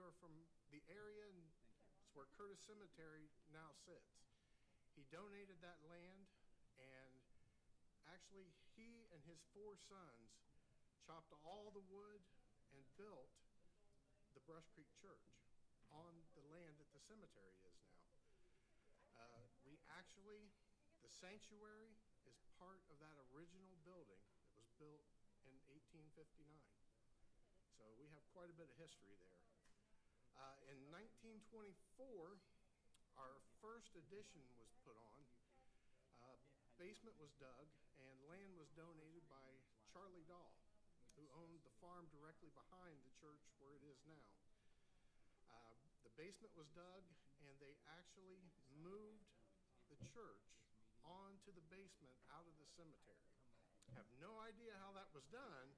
are from the area, and it's where Curtis Cemetery now sits. He donated that land, and actually he and his 4 sons chopped all the wood and built the Brush Creek Church on the land that the cemetery is now. The sanctuary is part of that original building that was built in 1859. So we have quite a bit of history there. In 1924, our first addition was put on. Basement was dug, and land was donated by Charlie Dahl, who owned the farm directly behind the church where it is now. The basement was dug, and they actually moved the church onto the basement out of the cemetery. I have no idea how that was done,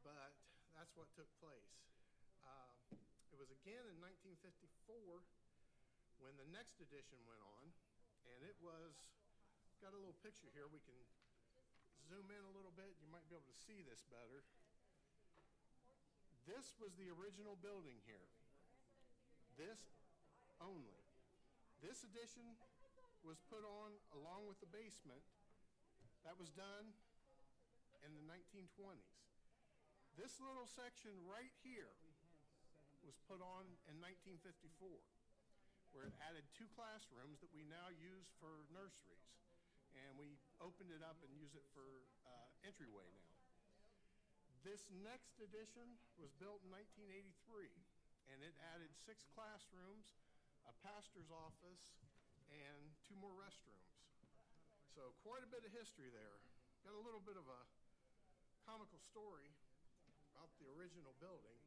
but that's what took place. It was again in 1954 when the next addition went on, and it was, got a little picture here. We can zoom in a little bit. You might be able to see this better. This was the original building here. This only. This addition was put on along with the basement. That was done in the 1920s. This little section right here was put on in 1954, where it added 2 classrooms that we now use for nurseries. And we opened it up and use it for entryway now. This next addition was built in 1983, and it added 6 classrooms, a pastor's office, and 2 more restrooms. So quite a bit of history there. Got a little bit of a comical story about the original building.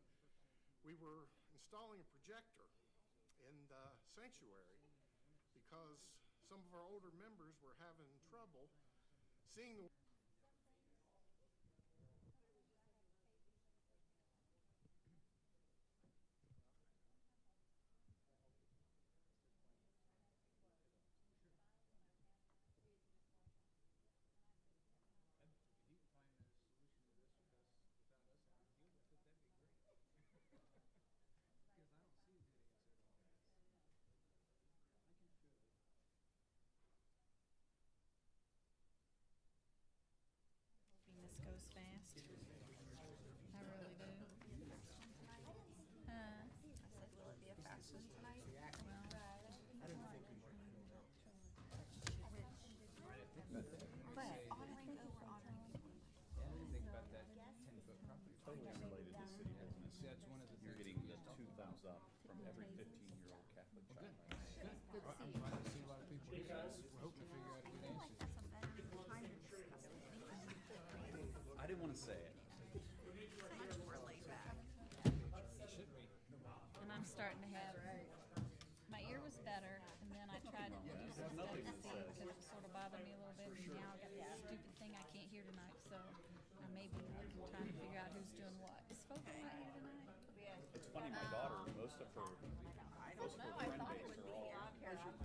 We were installing a projector in the sanctuary because some of our older members were having trouble seeing the This goes fast. I really do. I said, will it be a fast one tonight? But honoring over honoring people. Yeah, I didn't think about that 10-foot property. Totally unrelated to city business. That's one of the You're things getting we the just 2 talked thumbs up from every 15-year-old Catholic child. Good. I'm glad to see a lot of people here. We're hoping to figure out a good answer. I didn't want to say it. Much more laid back. Should we? And I'm starting to have, my ear was better, and then I tried to do some stuff to see because it was sort of bothering me a little bit, and now I got this stupid thing I can't hear tonight, so I may be looking, trying to figure out who's doing what. Is Focal not here tonight? It's funny, my daughter, most of her friend base are all Catholic.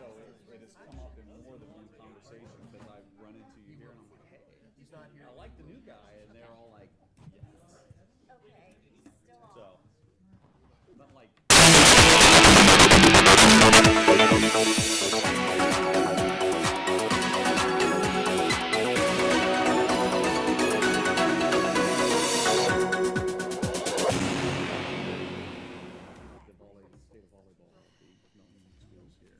So it has come up in more than one conversation because I've run into you here and I'm like, hey, he's not here. I like the new guy, and they're all like, yes. Okay, still on. So, but like. State of volleyball at the Milton schools here.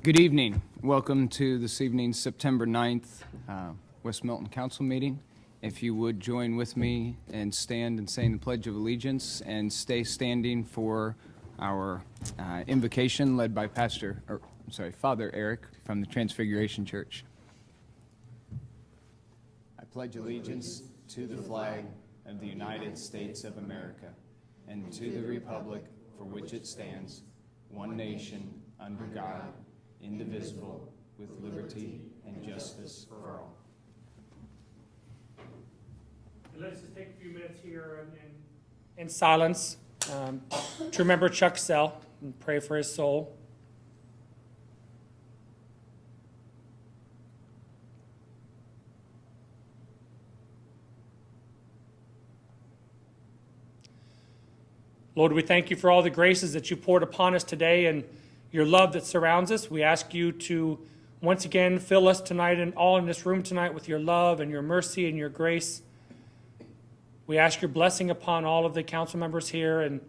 Good evening. Welcome to this evening's September 9th West Milton Council meeting. If you would join with me and stand and saying the Pledge of Allegiance and stay standing for our invocation led by Father Eric from the Transfiguration Church. I pledge allegiance to the flag of the United States of America and to the republic for which it stands, one nation, under God, indivisible, with liberty and justice for all. And let's just take a few minutes here in silence to remember Chuck Sell and pray for his soul. Lord, we thank you for all the graces that you poured upon us today and your love that surrounds us. We ask you to once again fill us tonight and all in this room tonight with your love and your mercy and your grace. We ask your blessing upon all of the council members here and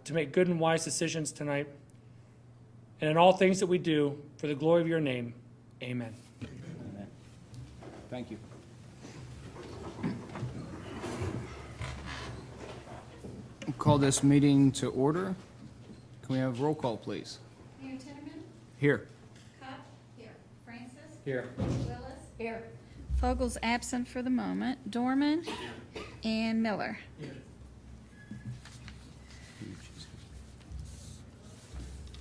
to make good and wise decisions tonight. And in all things that we do, for the glory of your name, amen. Amen. Thank you. We'll call this meeting to order. Can we have roll call, please? Mayor Tinnerman? Here. Cup? Here. Francis? Here. Willis? Here. Fogel's absent for the moment. Dorman? And Miller?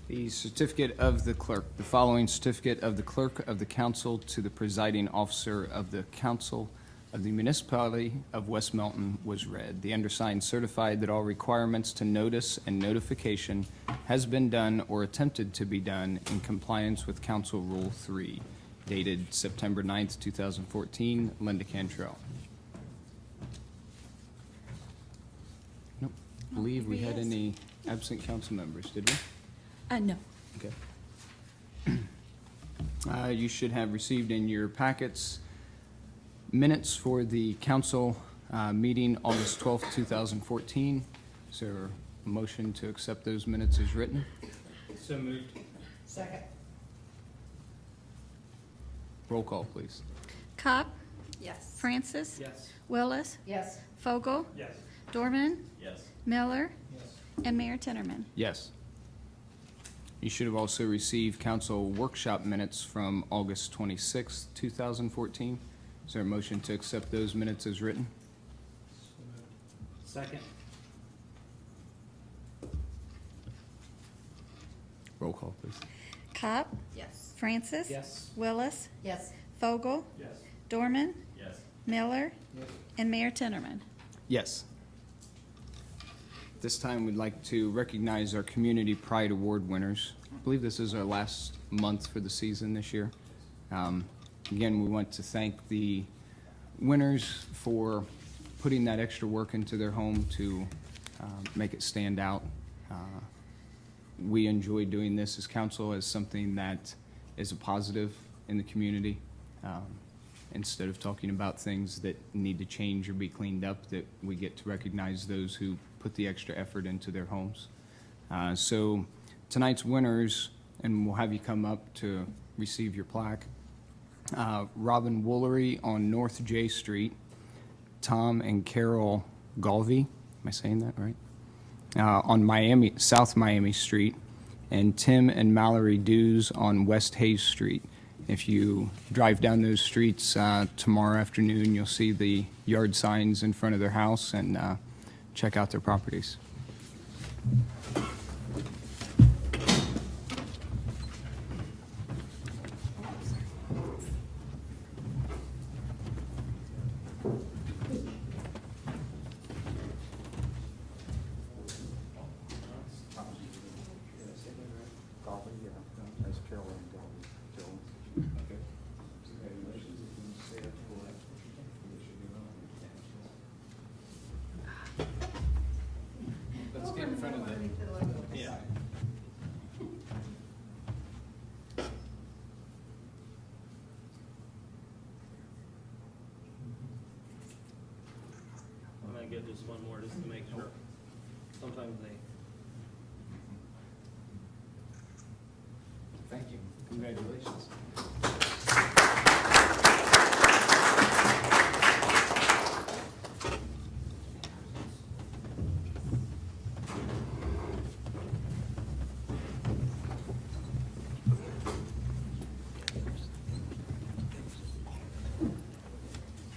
The certificate of the clerk. The following certificate of the clerk of the council to the presiding officer of the council of the municipality of West Milton was read. The undersigned certified that all requirements to notice and notification has been done or attempted to be done in compliance with Council Rule 3, dated September 9th, 2014, Linda Cantrell. Nope. Believe we had any absent council members, did we? No. Okay. You should have received in your packets minutes for the council meeting August 12th, 2014. Is there a motion to accept those minutes as written? So moved. Second. Roll call, please. Cup? Yes. Francis? Yes. Willis? Yes. Fogel? Yes. Dorman? Yes. Miller? Yes. And Mayor Tinnerman? Yes. You should have also received council workshop minutes from August 26th, 2014. Is there a motion to accept those minutes as written? Second. Roll call, please. Cup? Yes. Francis? Yes. Willis? Yes. Fogel? Yes. Dorman? Yes. Miller? And Mayor Tinnerman? Yes. This time, we'd like to recognize our Community Pride Award winners. I believe this is our last month for the season this year. Again, we want to thank the winners for putting that extra work into their home to make it stand out. We enjoy doing this as council as something that is a positive in the community. Instead of talking about things that need to change or be cleaned up, that we get to recognize those who put the extra effort into their homes. So tonight's winners, and we'll have you come up to receive your plaque. Robin Woolery on North J Street, Tom and Carol Galvey, am I saying that right? On South Miami Street, and Tim and Mallory Dews on West Hayes Street. If you drive down those streets tomorrow afternoon, you'll see the yard signs in front of their house and check out their properties. Let's get in front of the... Yeah. I'm gonna get just one more just to make sure. Sometimes they. Thank you. Congratulations.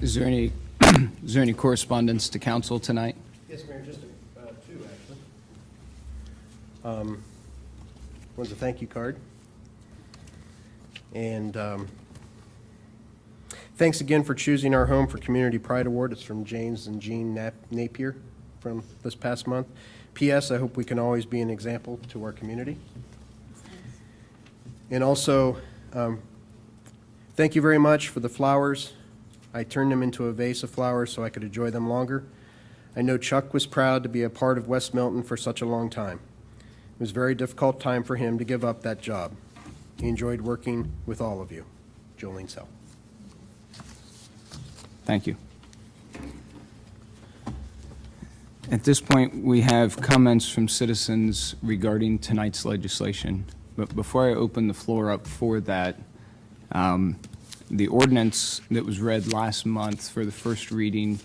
Is there any correspondence to council tonight? Yes, Mayor, just two, actually. One's a thank you card. And thanks again for choosing our home for Community Pride Award. It's from James and Jean Napier from this past month. P.S. I hope we can always be an example to our community. And also, thank you very much for the flowers. I turned them into a vase of flowers so I could enjoy them longer. I know Chuck was proud to be a part of West Milton for such a long time. It was a very difficult time for him to give up that job. He enjoyed working with all of you. Jolene Sell. Thank you. At this point, we have comments from citizens regarding tonight's legislation. But before I open the floor up for that, the ordinance that was read last month for the first reading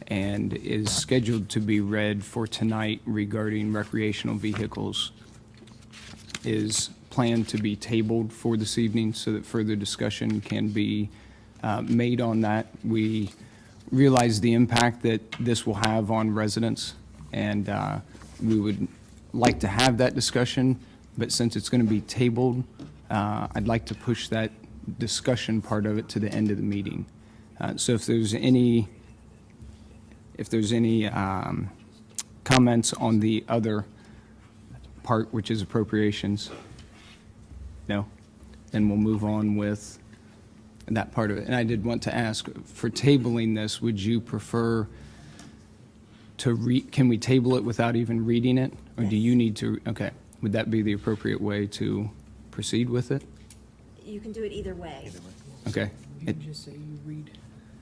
and is scheduled to be read for tonight regarding recreational vehicles is planned to be tabled for this evening so that further discussion can be made on that. We realize the impact that this will have on residents, and we would like to have that discussion, but since it's going to be tabled, I'd like to push that discussion part of it to the end of the meeting. So if there's any comments on the other part, which is appropriations, no? Then we'll move on with that part of it. And I did want to ask, for tabling this, would you prefer to can we table it without even reading it? Or do you need to, okay. Would that be the appropriate way to proceed with it? You can do it either way. Okay. You can just say you read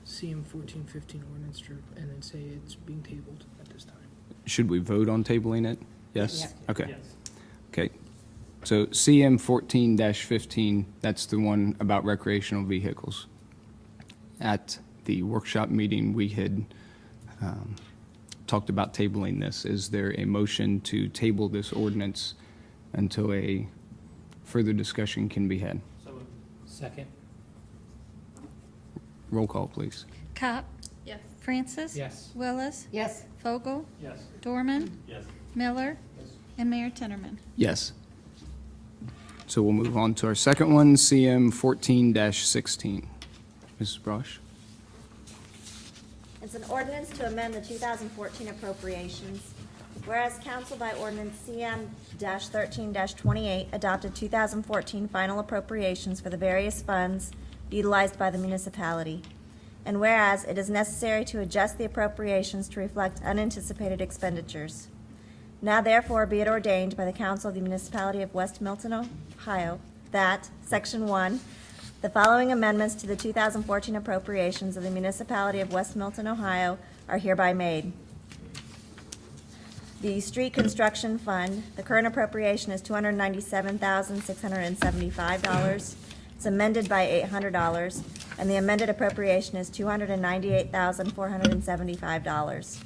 CM 1415 ordinance and then say it's being tabled at this time. Should we vote on tabling it? Yes? Yep. Okay. Yes. Okay. So CM 14-15, that's the one about recreational vehicles. At the workshop meeting, we had talked about tabling this. Is there a motion to table this ordinance until a further discussion can be had? So moved. Second. Roll call, please. Cop? Yes. Francis? Yes. Willis? Yes. Fogel? Yes. Dorman? Yes. Miller? And Mayor Tinnerman. Yes. So we'll move on to our second one, CM 14-16. Mrs. Brosh? It's an ordinance to amend the 2014 appropriations. Whereas council by ordinance CM-13-28 adopted 2014 final appropriations for the various funds utilized by the municipality. And whereas it is necessary to adjust the appropriations to reflect unanticipated expenditures. Now therefore be it ordained by the Council of the Municipality of West Milton, Ohio, that, Section 1, the following amendments to the 2014 appropriations of the Municipality of West Milton, Ohio are hereby made. The Street Construction Fund, the current appropriation is $297,675. It's amended by $800, and the amended appropriation is $298,475.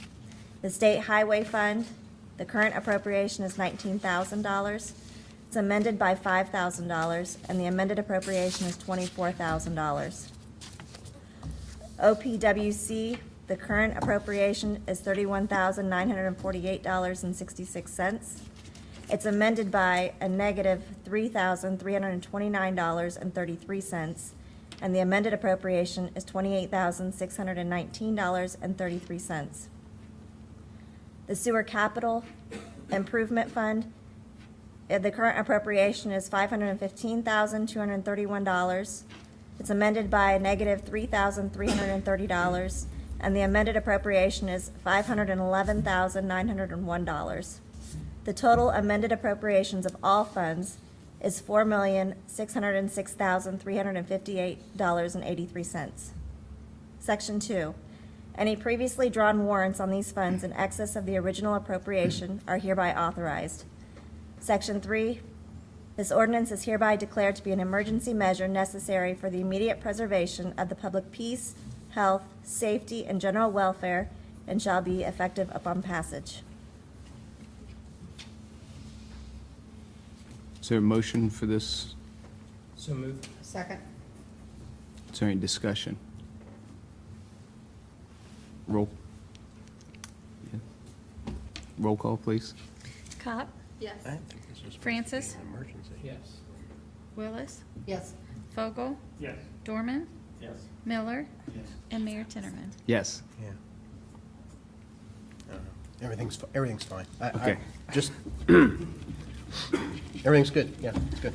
The State Highway Fund, the current appropriation is $19,000. It's amended by $5,000, and the amended appropriation is $24,000. OPWC, the current appropriation is $31,948.66. It's amended by a negative $3,329.33, and the amended appropriation is $28,619.33. The Sewer Capital Improvement Fund, the current appropriation is $515,231. It's amended by a negative $3,330, and the amended appropriation is $511,901. The total amended appropriations of all funds is $4,606,358.83. Section 2. Any previously drawn warrants on these funds in excess of the original appropriation are hereby authorized. Section 3. This ordinance is hereby declared to be an emergency measure necessary for the immediate preservation of the public peace, health, safety, and general welfare, and shall be effective upon passage. Is there a motion for this? So moved. Second. Is there any discussion? Roll. Yeah. Roll call, please. Cop? Yes. I didn't think this was Francis? an emergency. Yes. Willis? Yes. Fogel? Yes. Dorman? Yes. Miller? Yes. And Mayor Tinnerman. Yes. Yeah. I don't know. Everything's fine. Okay. Just, everything's good. Yeah, it's good.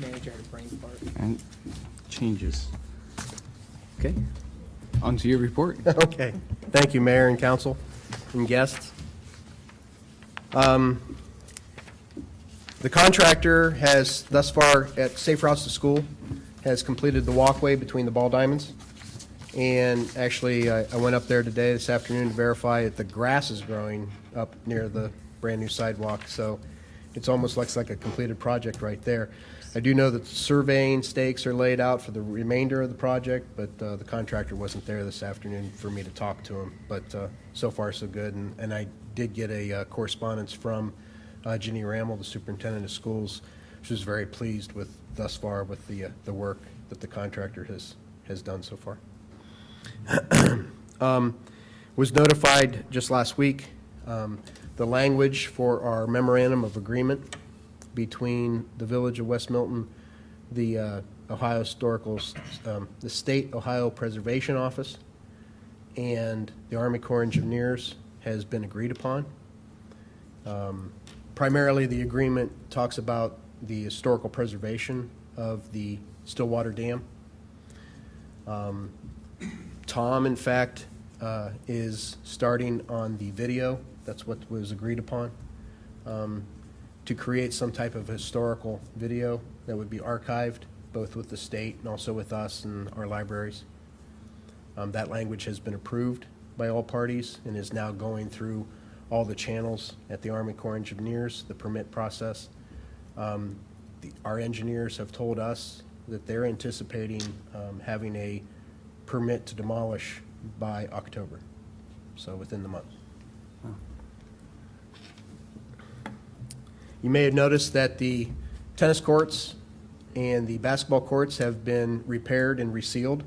Manager had a brain fart. And changes. Okay. On to your report. Okay. Thank you, Mayor and council and guests. The contractor has thus far at Safe Routes to School has completed the walkway between the ball diamonds. And actually, I went up there today, this afternoon, to verify that the grass is growing up near the brand-new sidewalk. So it's almost looks like a completed project right there. I do know that the surveying stakes are laid out for the remainder of the project, but the contractor wasn't there this afternoon for me to talk to him. But so far, so good. And I did get a correspondence from Ginny Rammel, the superintendent of schools. She was very pleased with thus far with the work that the contractor has done so far. Was notified just last week, the language for our memorandum of agreement between the Village of West Milton, the Ohio Historical, the State Ohio Preservation Office, and the Army Corps of Engineers has been agreed upon. Primarily, the agreement talks about the historical preservation of the Stillwater Dam. Tom, in fact, is starting on the video. That's what was agreed upon, to create some type of historical video that would be archived, both with the state and also with us and our libraries. That language has been approved by all parties and is now going through all the channels at the Army Corps of Engineers, the permit process. Our engineers have told us that they're anticipating having a permit to demolish by October, so within the month. You may have noticed that the tennis courts and the basketball courts have been repaired and resealed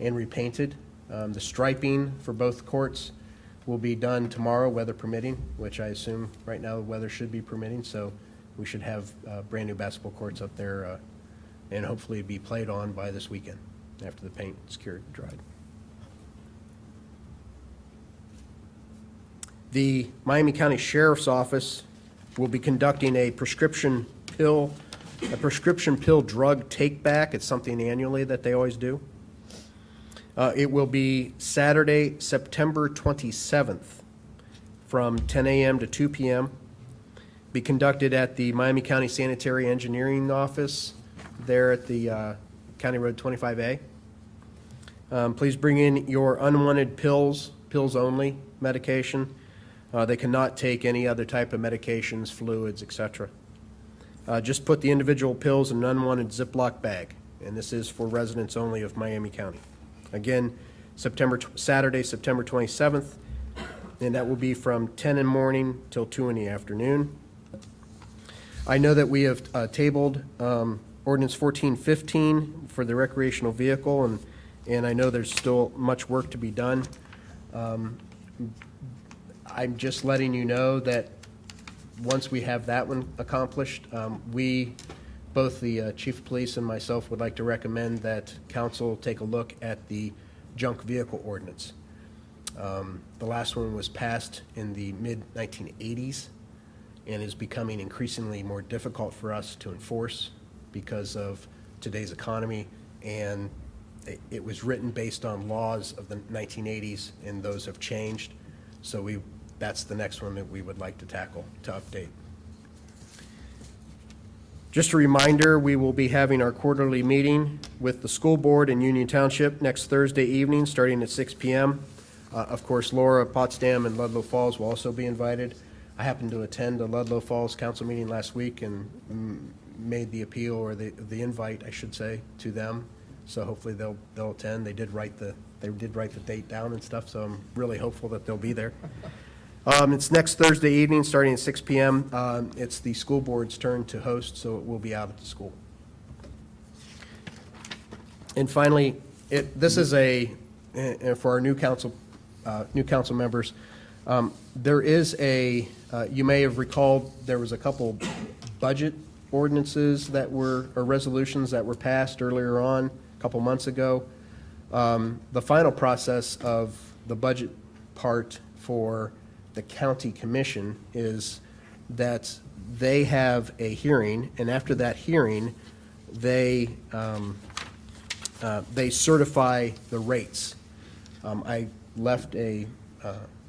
and repainted. The striping for both courts will be done tomorrow, weather permitting, which I assume right now the weather should be permitting, so we should have brand new basketball courts up there and hopefully be played on by this weekend after the paint is cured and dried. The Miami County Sheriff's Office will be conducting a prescription pill drug take-back. It's something annually that they always do. It will be Saturday, September 27th from 10 a.m. to 2 p.m. Be conducted at the Miami County Sanitary Engineering Office there at the County Road 25A. Please bring in your unwanted pills only medication. They cannot take any other type of medications, fluids, etc. Just put the individual pills in an unwanted Ziploc bag, and this is for residents only of Miami County. Again, Saturday, September 27th, and that will be from 10 in the morning till 2 in the afternoon. I know that we have tabled Ordinance 1415 for the recreational vehicle, and I know there's still much work to be done. I'm just letting you know that once we have that one accomplished, both the chief of police and myself would like to recommend that council take a look at the junk vehicle ordinance. The last one was passed in the mid-1980s and is becoming increasingly more difficult for us to enforce because of today's economy, and it was written based on laws of the 1980s, and those have changed. So that's the next one that we would like to tackle, to update. Just a reminder, we will be having our quarterly meeting with the school board in Union Township next Thursday evening, starting at 6 p.m. Of course, Laura, Potsdam, and Ludlow Falls will also be invited. I happened to attend the Ludlow Falls council meeting last week and made the appeal, or the invite, I should say, to them. So hopefully they'll attend. They did write the date down and stuff, so I'm really hopeful that they'll be there. It's next Thursday evening, starting at 6 p.m. It's the school board's turn to host, so it will be out at the school. And finally, this is for our new council members. There is you may have recalled there was a couple budget ordinances or resolutions that were passed earlier on, a couple months ago. The final process of the budget part for the county commission is that they have a hearing, and after that hearing, they certify the rates I left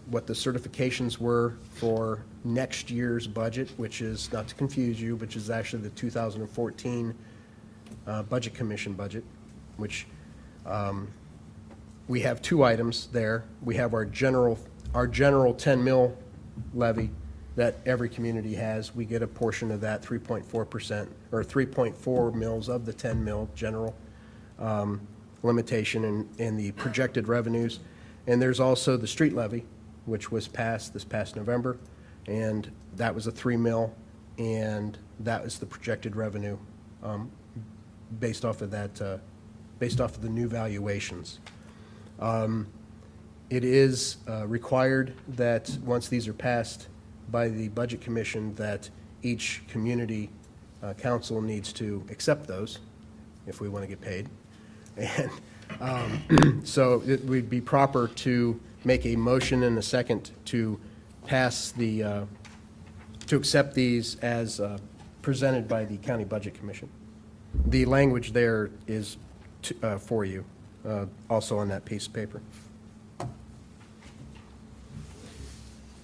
what the certifications were for next year's budget, which is, not to confuse you, which is actually the 2014 Budget Commission budget, which we have two items there. We have our general 10 mil levy that every community has. We get a portion of that, 3.4%, or 3.4 mils of the 10 mil general limitation in the projected revenues. And there's also the street levy, which was passed this past November, and that was a 3 mil, and that was the projected revenue based off of that, based off of the new valuations. It is required that once these are passed by the Budget Commission, that each community council needs to accept those if we want to get paid. And so it would be proper to make a motion and a second to pass to accept these as presented by the County Budget Commission. The language there is for you, also on that piece of paper.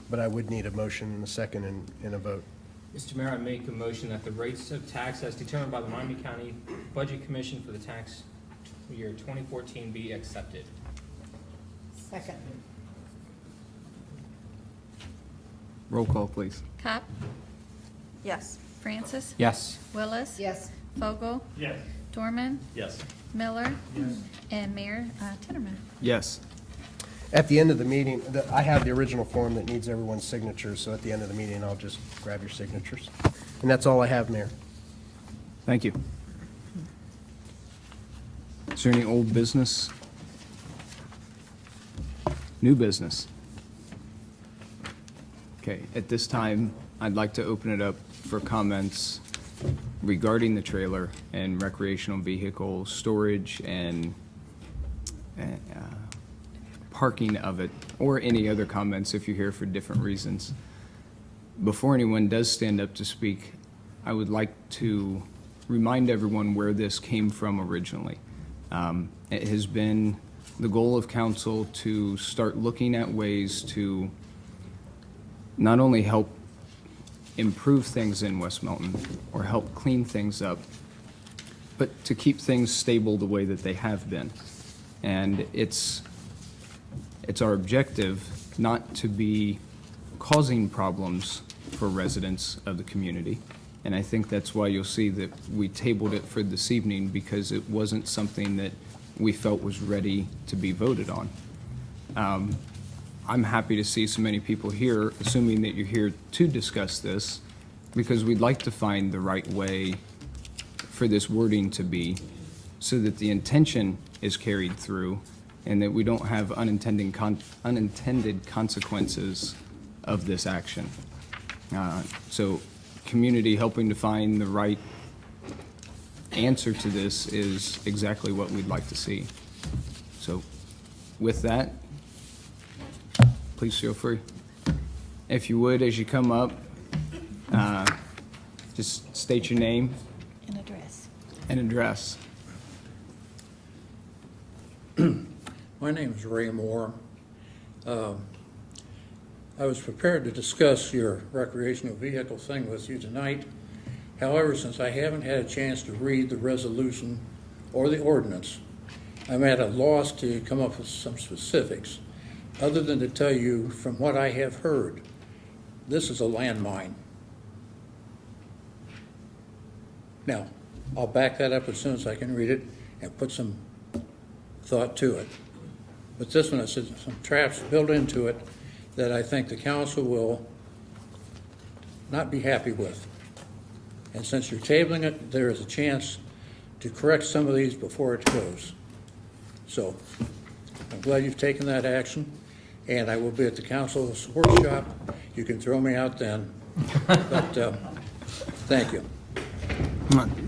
But I would need a motion and a second and a vote. Mr. Mayor, I make a motion that the rates of tax as determined by the Miami County Budget Commission for the tax year 2014 be accepted. Second. Roll call, please. Cop, Yes. Francis, Yes. Willis, Yes. Fogel, Yes. Dorman, Yes. Miller, and Mayor Tinnerman. Yes. At the end of the meeting, I have the original form that needs everyone's signatures, so at the end of the meeting, I'll just grab your signatures. And that's all I have, Mayor. Thank you. Is there any old business? New business? Okay, at this time, I'd like to open it up for comments regarding the trailer and recreational vehicle storage and parking of it, or any other comments if you're here for different reasons. Before anyone does stand up to speak, I would like to remind everyone where this came from originally. It has been the goal of council to start looking at ways to not only help improve things in West Milton or help clean things up, but to keep things stable the way that they have been. And it's our objective not to be causing problems for residents of the community. And I think that's why you'll see that we tabled it for this evening, because it wasn't something that we felt was ready to be voted on. I'm happy to see so many people here, assuming that you're here to discuss this, because we'd like to find the right way for this wording to be so that the intention is carried through and that we don't have unintended consequences of this action. So community helping to find the right answer to this is exactly what we'd like to see. So with that, please feel free. If you would, as you come up, just state your name And address. and address. My name is Ray Moore. I was prepared to discuss your recreational vehicle thing with you tonight. However, since I haven't had a chance to read the resolution or the ordinance, I'm at a loss to come up with some specifics, other than to tell you from what I have heard, this is a landmine. Now, I'll back that up as soon as I can read it and put some thought to it. But this one has some traps built into it that I think the council will not be happy with. And since you're tabling it, there is a chance to correct some of these before it goes. So I'm glad you've taken that action, and I will be at the council's workshop. You can throw me out then, but thank you.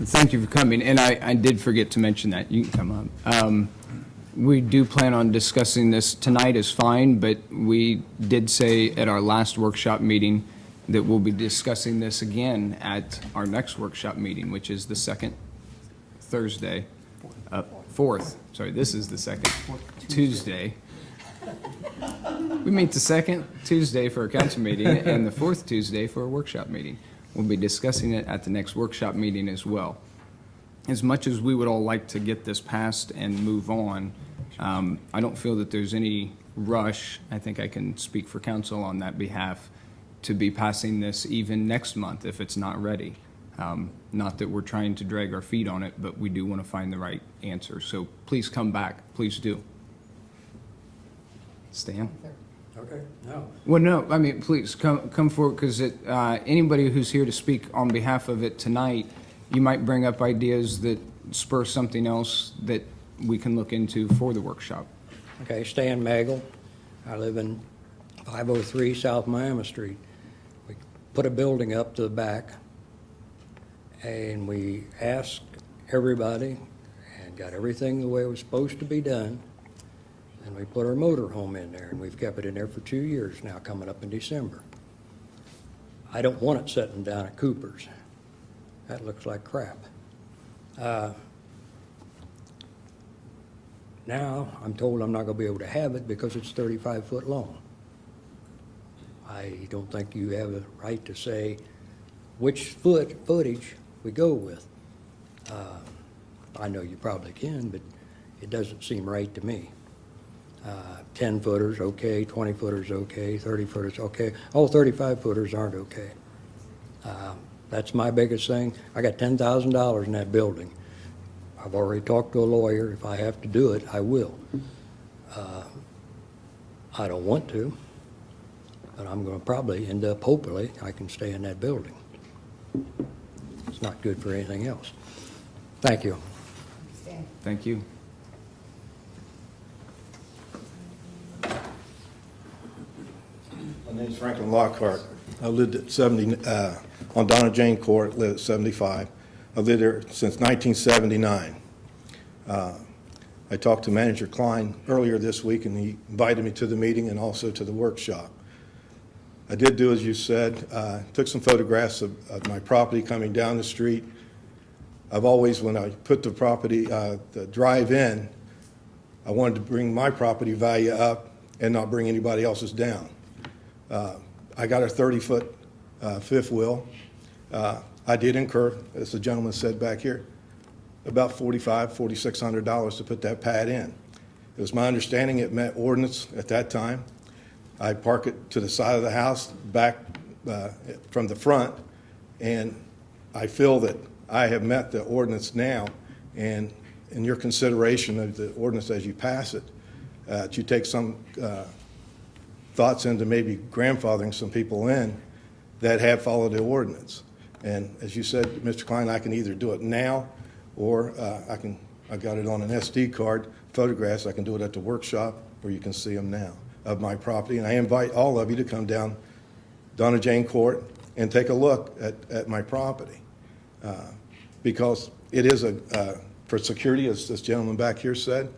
Thank you for coming, and I did forget to mention that. You can come up. We do plan on discussing this tonight is fine, but we did say at our last workshop meeting that we'll be discussing this again at our next workshop meeting, which is the second Thursday, fourth, sorry, this is the second Tuesday We meet the second Tuesday for a council meeting and the fourth Tuesday for a workshop meeting. We'll be discussing it at the next workshop meeting as well. As much as we would all like to get this passed and move on, I don't feel that there's any rush. I think I can speak for council on that behalf to be passing this even next month if it's not ready. Not that we're trying to drag our feet on it, but we do want to find the right answer. So please come back. Please do. Stan? Okay, no. Well, no, I mean, please come forward, because anybody who's here to speak on behalf of it tonight, you might bring up ideas that spur something else that we can look into for the workshop. Okay, Stan Magel. I live in 503 South Miami Street. We put a building up to the back, and we asked everybody and got everything the way it was supposed to be done. And we put our motor home in there, and we've kept it in there for 2 years now, coming up in December. I don't want it sitting down at Cooper's. That looks like crap. Now, I'm told I'm not going to be able to have it because it's 35 foot long. I don't think you have the right to say which footage we go with. I know you probably can, but it doesn't seem right to me. 10 footers, okay, 20 footers, okay, 30 footers, okay. All 35 footers aren't okay. That's my biggest thing. I got $10,000 in that building. I've already talked to a lawyer. If I have to do it, I will. I don't want to, but I'm going to probably end up, hopefully, I can stay in that building. It's not good for anything else. Thank you. Thank you. My name's Franklin Lockhart. I lived at 70, on Donna Jane Court, lived at 75. I lived there since 1979. I talked to Manager Klein earlier this week, and he invited me to the meeting and also to the workshop. I did do as you said, took some photographs of my property coming down the street. I've always, when I put the property, the drive in, I wanted to bring my property value up and not bring anybody else's down. I got a 30-foot fifth wheel. I did incur, as the gentleman said back here, about $4,600 to put that pad in. It was my understanding it met ordinance at that time. I park it to the side of the house, back from the front, and I feel that I have met the ordinance now, and in your consideration of the ordinance as you pass it, you take some thoughts into maybe grandfathering some people in that have followed the ordinance. And as you said, Mr. Klein, I can either do it now, or I got it on an SD card, photographs. I can do it at the workshop, where you can see them now, of my property. And I invite all of you to come down Donna Jane Court and take a look at my property. Because it is for security, as this gentleman back here said,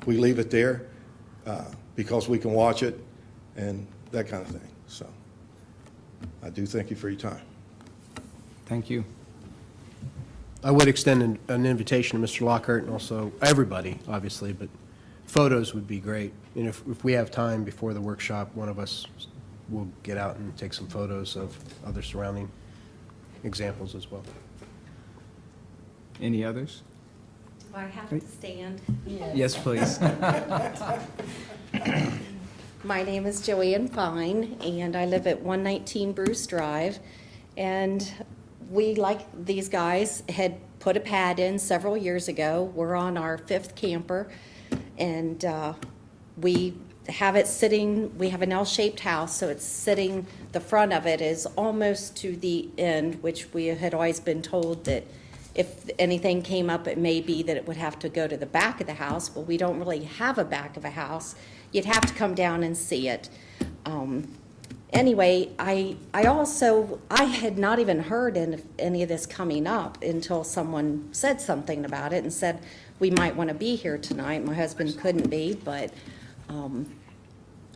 we leave it there because we can watch it and that kind of thing. So I do thank you for your time. Thank you. I would extend an invitation to Mr. Lockhart and also everybody, obviously, but photos would be great. And if we have time before the workshop, one of us will get out and take some photos of other surrounding examples as well. Any others? Do I have to stand? Yes, please. My name is Joanne Fine, and I live at 119 Bruce Drive. And we, like these guys, had put a pad in several years ago. We're on our 5th camper, and we have it sitting, we have an L-shaped house, so it's sitting, the front of it is almost to the end, which we had always been told that if anything came up, it may be that it would have to go to the back of the house. Well, we don't really have a back of a house. You'd have to come down and see it. Anyway, I had not even heard any of this coming up until someone said something about it and said, we might want to be here tonight. My husband couldn't be, but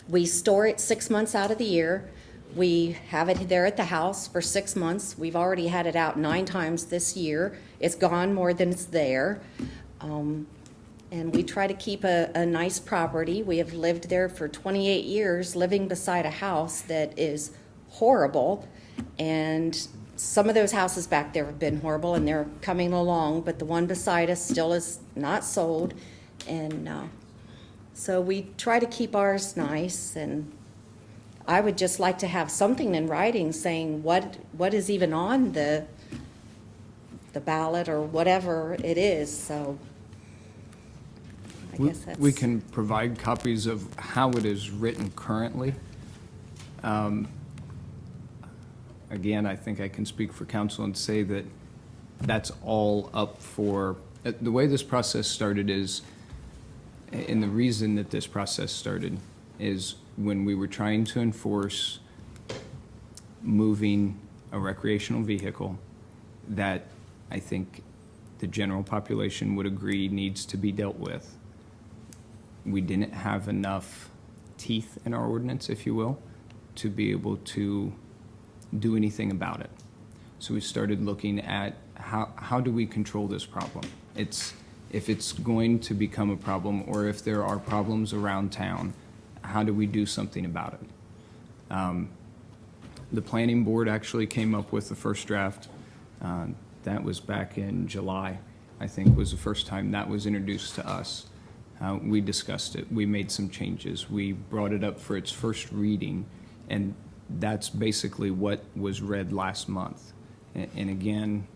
we store it 6 months out of the year. We have it there at the house for 6 months. We've already had it out 9 times this year. It's gone more than it's there. And we try to keep a nice property. We have lived there for 28 years, living beside a house that is horrible. And some of those houses back there have been horrible, and they're coming along, but the one beside us still is not sold. And so we try to keep ours nice, and I would just like to have something in writing saying what is even on the ballot or whatever it is, so I guess that's... We can provide copies of how it is written currently. Again, I think I can speak for council and say that that's all up for, the way this process started is, and the reason that this process started is when we were trying to enforce moving a recreational vehicle that I think the general population would agree needs to be dealt with. We didn't have enough teeth in our ordinance, if you will, to be able to do anything about it. So we started looking at how do we control this problem? If it's going to become a problem, or if there are problems around town, how do we do something about it? The planning board actually came up with the first draft. That was back in July, I think, was the first time that was introduced to us. We discussed it. We made some changes. We brought it up for its first reading, and that's basically what was read last month. And again,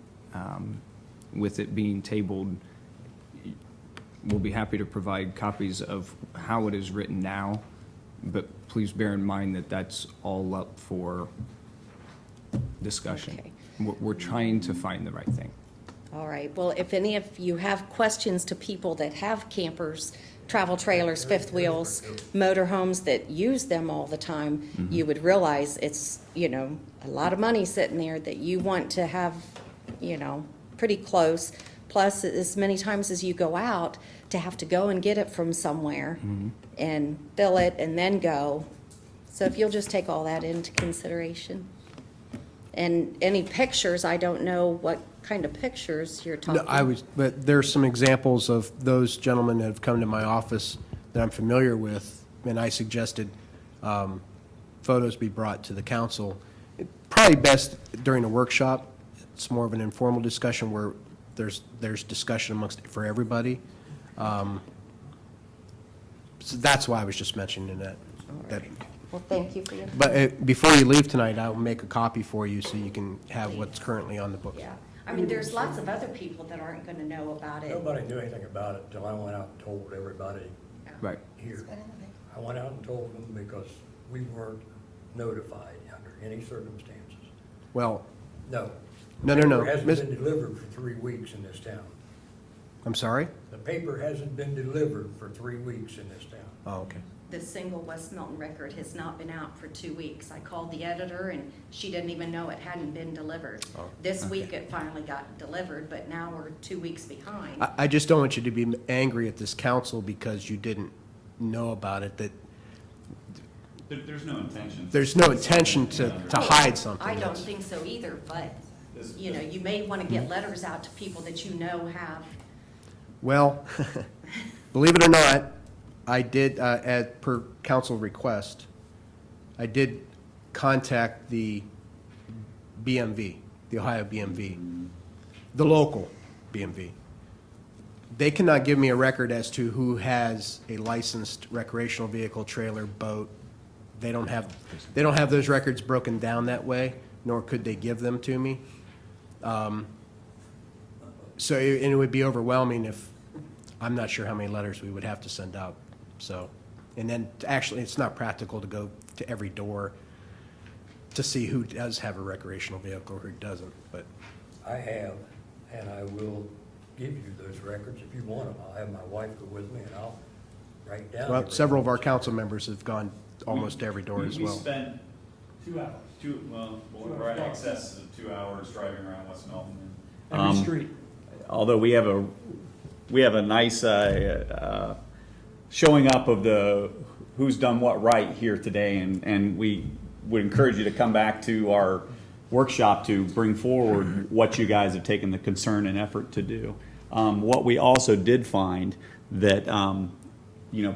with it being tabled, we'll be happy to provide copies of how it is written now, but please bear in mind that that's all up for discussion. Okay. We're trying to find the right thing. All right, well, if any of you have questions to people that have campers, travel trailers, fifth wheels, motorhomes that use them all the time, you would realize it's, a lot of money sitting there that you want to have, pretty close. Plus, as many times as you go out, to have to go and get it from somewhere and fill it and then go. So if you'll just take all that into consideration. And any pictures, I don't know what kind of pictures you're talking. No, but there's some examples of those gentlemen that have come to my office that I'm familiar with, and I suggested photos be brought to the council. Probably best during a workshop. It's more of an informal discussion where there's discussion for everybody. So that's why I was just mentioning that. Right. Well, thank you for your... But before you leave tonight, I'll make a copy for you so you can have what's currently on the books. Yeah, I mean, there's lots of other people that aren't going to know about it. Nobody knew anything about it until I went out and told everybody Right. here. I went out and told them because we weren't notified under any circumstances. Well, No. No. The paper hasn't been delivered for 3 weeks in this town. I'm sorry? The paper hasn't been delivered for 3 weeks in this town. Oh, okay. The single West Milton record has not been out for 2 weeks. I called the editor, and she didn't even know it hadn't been delivered. Oh, This week it finally got delivered, but now we're 2 weeks behind. I just don't want you to be angry at this council because you didn't know about it, that There's no intention. there's no intention to hide something. I don't think so either, but, you may want to get letters out to people that you know have. Well, believe it or not, I did, per council request, I did contact the BMV, the Ohio BMV, the local BMV. They cannot give me a record as to who has a licensed recreational vehicle, trailer, boat. They don't have those records broken down that way, nor could they give them to me. So it would be overwhelming if, I'm not sure how many letters we would have to send out. So, and then actually, it's not practical to go to every door to see who does have a recreational vehicle or who doesn't, but. I have, and I will give you those records if you want them. I'll have my wife go with me, and I'll write down. Well, everything. several of our council members have gone almost every door as well. We spent 2 hours. We're in excess of 2 hours driving around West Milton. Every street. Although we have a nice showing up of the who's done what right here today, and we would encourage you to come back to our workshop to bring forward what you guys have taken the concern and effort to do. What we also did find that,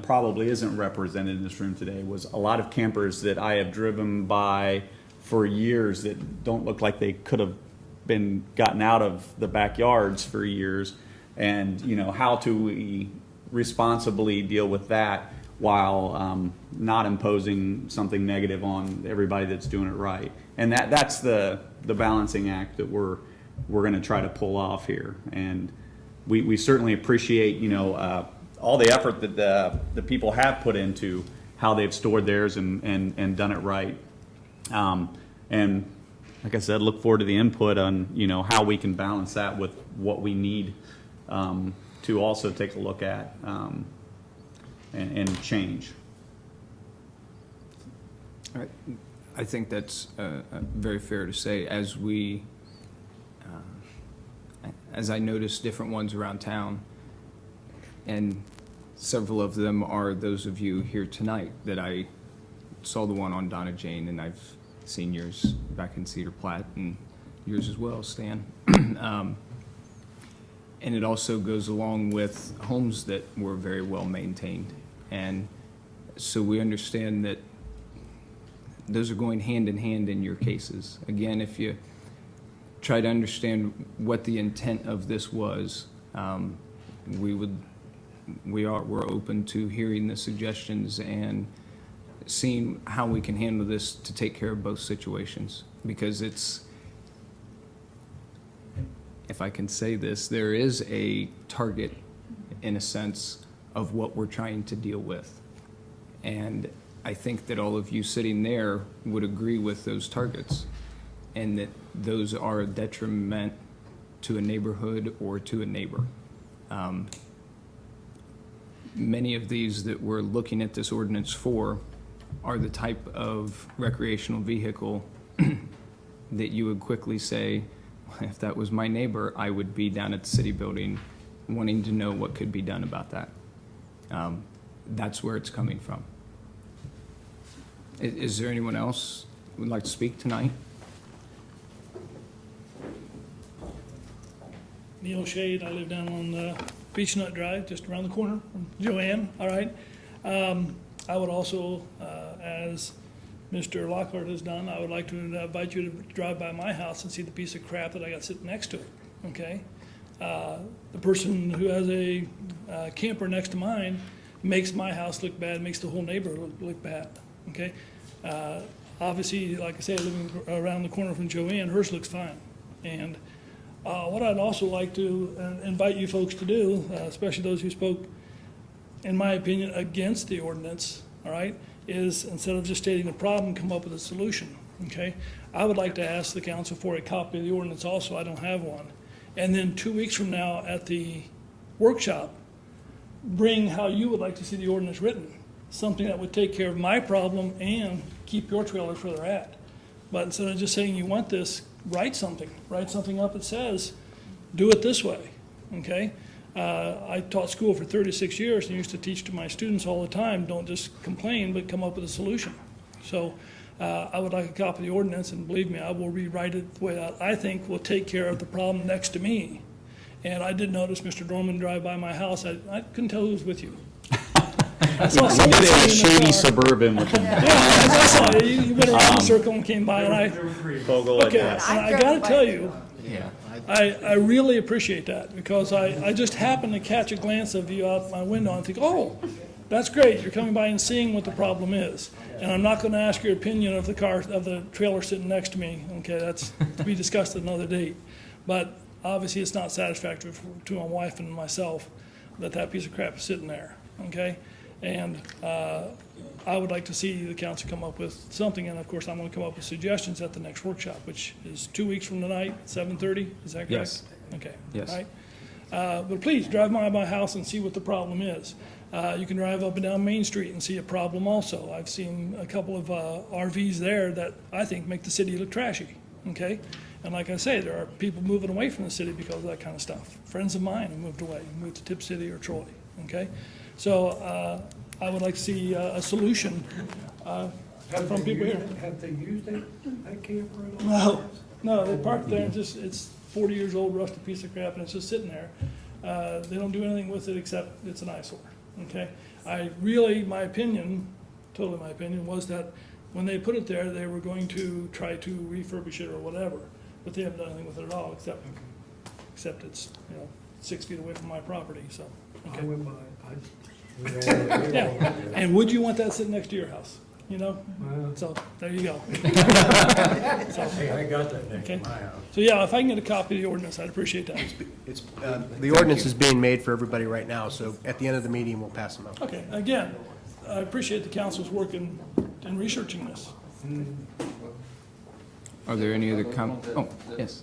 probably isn't represented in this room today was a lot of campers that I have driven by for years that don't look like they could have been gotten out of the backyards for years. And, how do we responsibly deal with that while not imposing something negative on everybody that's doing it right? And that's the balancing act that we're going to try to pull off here. And we certainly appreciate, all the effort that the people have put into how they've stored theirs and done it right. And like I said, look forward to the input on, how we can balance that with what we need to also take a look at and change. I think that's very fair to say. As I notice different ones around town, and several of them are those of you here tonight that I saw the one on Donna Jane, and I've seen yours back in Cedar Platte, and yours as well, Stan. And it also goes along with homes that were very well maintained. And so we understand that those are going hand in hand in your cases. Again, if you try to understand what the intent of this was, we're open to hearing the suggestions and seeing how we can handle this to take care of both situations. Because if I can say this, there is a target, in a sense, of what we're trying to deal with. And I think that all of you sitting there would agree with those targets, and that those are a detriment to a neighborhood or to a neighbor. Many of these that we're looking at this ordinance for are the type of recreational vehicle that you would quickly say, if that was my neighbor, I would be down at the city building wanting to know what could be done about that. That's where it's coming from. Is there anyone else who would like to speak tonight? Neil Shade, I live down on Beach Nut Drive, just around the corner from Joanne, all right? I would also, as Mr. Lockhart has done, I would like to invite you to drive by my house and see the piece of crap that I got sitting next to it, okay? The person who has a camper next to mine makes my house look bad, makes the whole neighborhood look bad, okay? Obviously, like I say, living around the corner from Joanne, hers looks fine. And what I'd also like to invite you folks to do, especially those who spoke, in my opinion, against the ordinance, all right, is instead of just stating the problem, come up with a solution, okay? I would like to ask the council for a copy of the ordinance also. I don't have one. And then 2 weeks from now at the workshop, bring how you would like to see the ordinance written, something that would take care of my problem and keep your trailers where they're at. But instead of just saying you want this, write something up that says, do it this way, okay? I taught school for 36 years and used to teach to my students all the time, don't just complain, but come up with a solution. So I would like a copy of the ordinance, and believe me, I will rewrite it the way that I think will take care of the problem next to me. And I did notice Mr. Dorman drive by my house. I couldn't tell who was with you. I saw somebody in the shady car. Suburban with them. Yeah, I saw you. You went around the circle and came by, and I got to tell you, I really appreciate that, because I just happened to catch a glance of you out my window and think, oh, that's great. You're coming by and seeing what the problem is. And I'm not going to ask your opinion of the trailer sitting next to me. Okay, that's to be discussed at another date. But obviously, it's not satisfactory to my wife and myself that piece of crap is sitting there. Okay. And I would like to see the council come up with something, and of course, I'm going to come up with suggestions at the next workshop, which is 2 weeks from tonight, 7:30. Is that correct? Yes. Okay. Yes. All right. But please drive by my house and see what the problem is. You can drive up and down Main Street and see a problem also. I've seen a couple of RVs there that I think make the city look trashy. Okay. And like I say, there are people moving away from the city because of that kind of stuff. Friends of mine have moved away, moved to Tip City or Troy. Okay. So I would like to see a solution from people here. Have they used that camper at all? No, they parked there and it's 40 years old, rusted piece of crap, and it's just sitting there. They don't do anything with it except it's an eyesore, okay? My opinion, totally my opinion, was that when they put it there, they were going to try to refurbish it or whatever, but they haven't done anything with it at all, except it's, 6 feet away from my property, so, okay. I went by, Yeah, and would you want that sitting next to your house, So, there you go. Hey, I got that next to Okay. my house. So, yeah, if I can get a copy of the ordinance, I'd appreciate that. It's, the ordinance is being made for everybody right now, so at the end of the meeting, we'll pass them out. Okay, again, I appreciate the council's work in researching this. Are there any other oh, yes.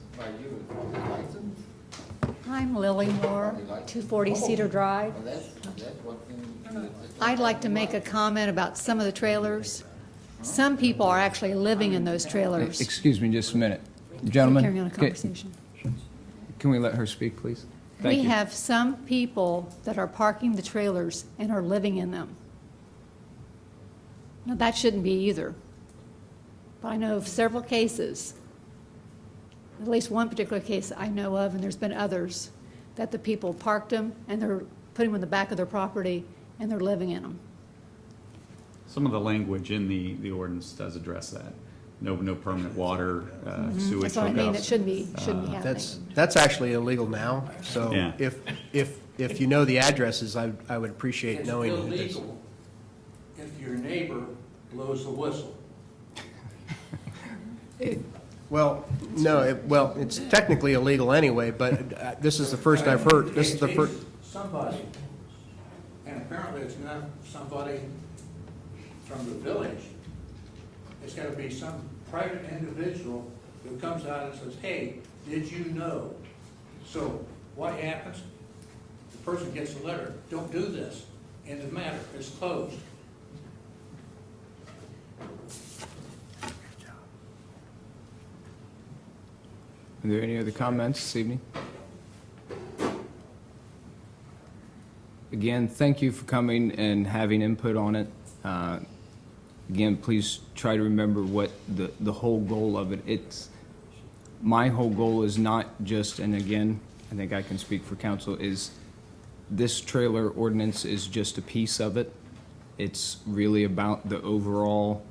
I'm Lily Moore, 240 Cedar Drive. I'd like to make a comment about some of the trailers. Some people are actually living in those trailers. Excuse me just a minute. Gentlemen, Carrying on a conversation. can we let her speak, please? Thank We you. have some people that are parking the trailers and are living in them. Now, that shouldn't be either. But I know of several cases, at least one particular case I know of, and there's been others, that the people parked them and they're putting them in the back of their property and they're living in them. Some of the language in the ordinance does address that. No permanent water, sewage That's what I mean, it hookups. shouldn't be happening. That's actually illegal now, so Yeah. if you know the addresses, I would appreciate knowing. It's who this- illegal if your neighbor blows the whistle. Well, no, it's technically illegal anyway, but this is the first I've heard, this is the first. Somebody, and apparently it's not somebody from the village. It's gotta be some private individual who comes out and says, hey, did you know? So what happens? The person gets a letter, don't do this, end of matter, it's closed. Are there any other comments this evening? Again, thank you for coming and having input on it. Again, please try to remember what the whole goal of it. My whole goal is not just, and again, I think I can speak for council, is this trailer ordinance is just a piece of it. It's really about the overall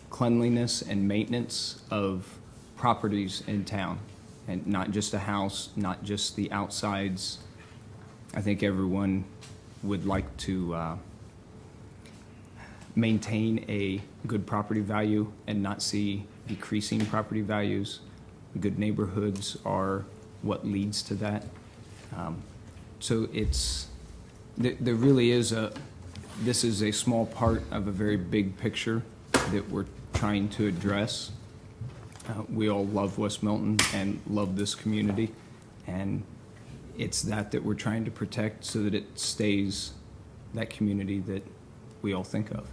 cleanliness and maintenance of properties in town, and not just a house, not just the outsides. I think everyone would like to maintain a good property value and not see decreasing property values. Good neighborhoods are what leads to that. So there really is this is a small part of a very big picture that we're trying to address. We all love West Milton and love this community, and it's that we're trying to protect so that it stays that community that we all think of.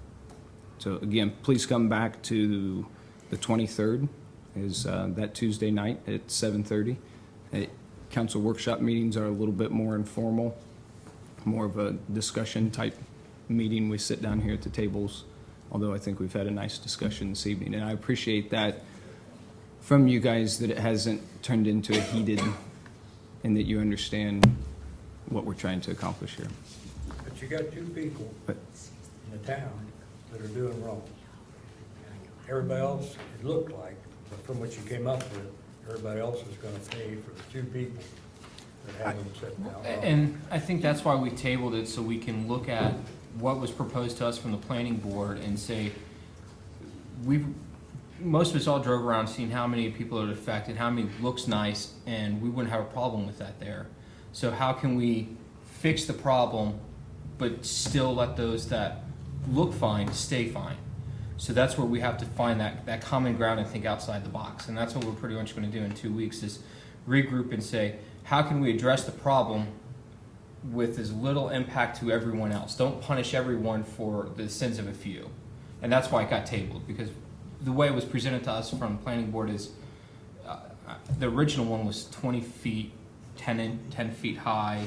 So again, please come back to the 23rd, is that Tuesday night at 7:30. Council workshop meetings are a little bit more informal, more of a discussion type meeting. We sit down here at the tables, although I think we've had a nice discussion this evening, and I appreciate that from you guys, that it hasn't turned into a heated, and that you understand what we're trying to accomplish here. But you got two people in the town that are doing wrong. Everybody else, it looked like, but from what you came up with, everybody else is gonna pay for the two people that have them sitting down wrong. And I think that's why we tabled it, so we can look at what was proposed to us from the planning board and say, most of us all drove around seeing how many people it affected, how many looks nice, and we wouldn't have a problem with that there. So how can we fix the problem, but still let those that look fine stay fine? So that's where we have to find that common ground and think outside the box. And that's what we're pretty much going to do in 2 weeks, is regroup and say, how can we address the problem with as little impact to everyone else? Don't punish everyone for the sins of a few. And that's why it got tabled, because the way it was presented to us from the planning board is the original one was 20 feet, 10 feet high,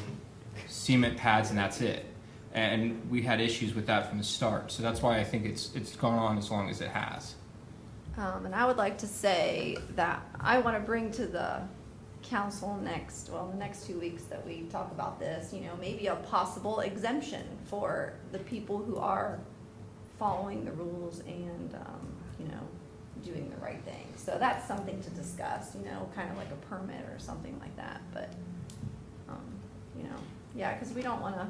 cement pads, and that's it. And we had issues with that from the start. So that's why I think it's gone on as long as it has. And I would like to say that I want to bring to the council the next 2 weeks that we talk about this, maybe a possible exemption for the people who are following the rules and, doing the right thing. So that's something to discuss, kind of like a permit or something like that, but, yeah, because we don't want to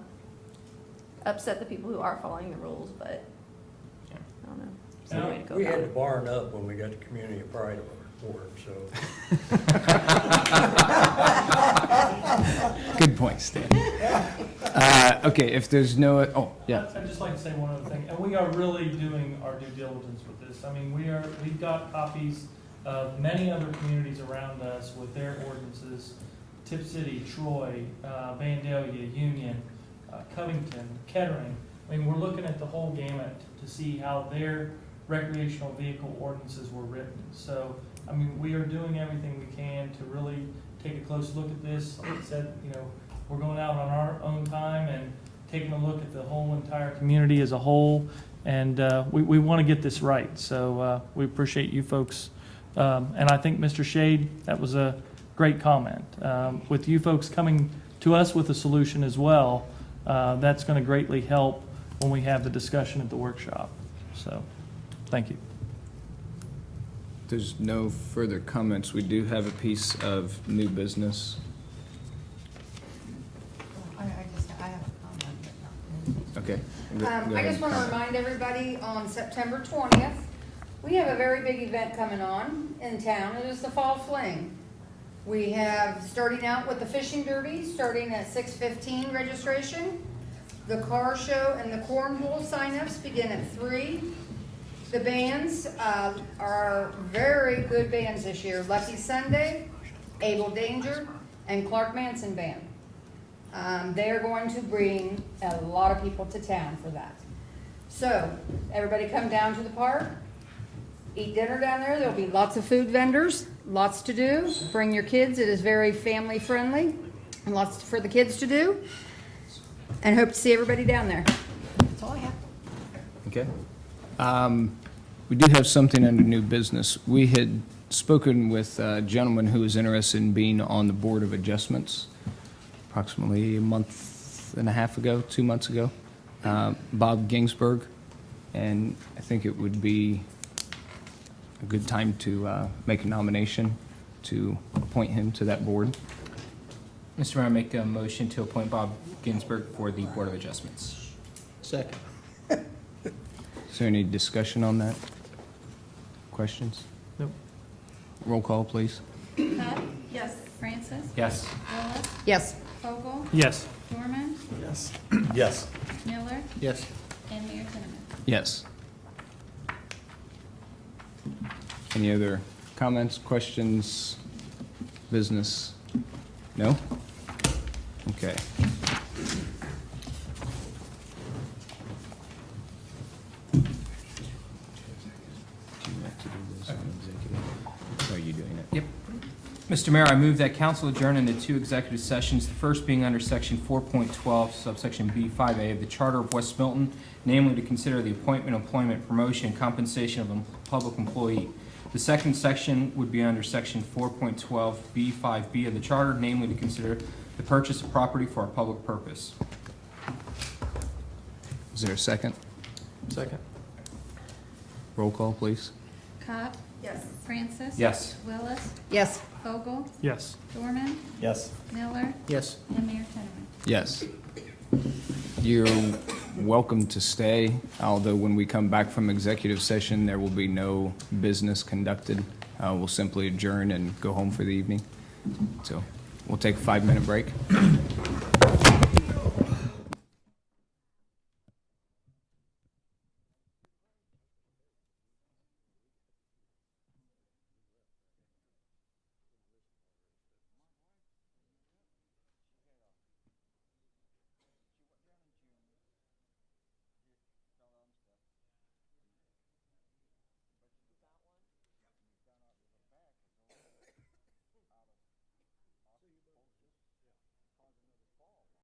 upset the people who are following the rules, but, I don't know. Some way to go We about had it. the barn up when we got the community of pride award, so. Good point, Stan. Okay, if there's no, oh, yeah. I'd just like to say one other thing, and we are really doing our due diligence with this. I mean, we've got copies of many other communities around us with their ordinances, Tip City, Troy, Vandalia, Union, Covington, Kettering. I mean, we're looking at the whole gamut to see how their recreational vehicle ordinances were written. So, I mean, we are doing everything we can to really take a close look at this. Like I said, we're going out on our own time and taking a look at the whole entire community as a whole, and we want to get this right. So we appreciate you folks, and I think Mr. Shade, that was a great comment. With you folks coming to us with a solution as well, that's going to greatly help when we have the discussion at the workshop. So, thank you. There's no further comments. We do have a piece of new business. I have a comment, but not. Okay. I just want to remind everybody, on September 20th, we have a very big event coming on in town. It is the Fall Fling. We have, starting out with the fishing derby, starting at 6:15 registration. The car show and the cornhole signups begin at 3. The bands are very good bands this year. Lucky Sunday, Abel Danger, and Clark Manson Band. They are going to bring a lot of people to town for that. So, everybody come down to the park, eat dinner down there. There'll be lots of food vendors, lots to do. Bring your kids. It is very family friendly and lots for the kids to do. And hope to see everybody down there. That's all I have. Okay. We do have something under new business. We had spoken with a gentleman who was interested in being on the Board of Adjustments approximately a month and a half ago, 2 months ago, Bob Ginsberg, and I think it would be a good time to make a nomination to appoint him to that board. Mr. Mayor, I make a motion to appoint Bob Ginsberg for the Board of Adjustments. Second. Is there any discussion on that? Questions? Nope. Roll call, please. Hutt? Yes. Francis? Yes. Willis? Yes. Fogel? Yes. Dorman? Yes. Yes. Miller? Yes. And Mayor Tinneman? Yes. Any other comments, questions, business? No? Okay. Are you doing it? Yep. Mr. Mayor, I move that council adjourn into 2 executive sessions, the first being under section 4.12, subsection B5A of the Charter of West Milton, namely to consider the appointment, employment, promotion, and compensation of a public employee. The second section would be under section 4.12 B5B of the Charter, namely to consider the purchase of property for a public purpose. Is there a second? Second. Roll call, please. Cobb? Yes. Francis? Yes. Willis? Yes. Fogel? Yes. Dorman? Yes. Miller? Yes. And Mayor Tinneman? Yes. You're welcome to stay, although when we come back from executive session, there will be no business conducted. We'll simply adjourn and go home for the evening. So we'll take a 5-minute break.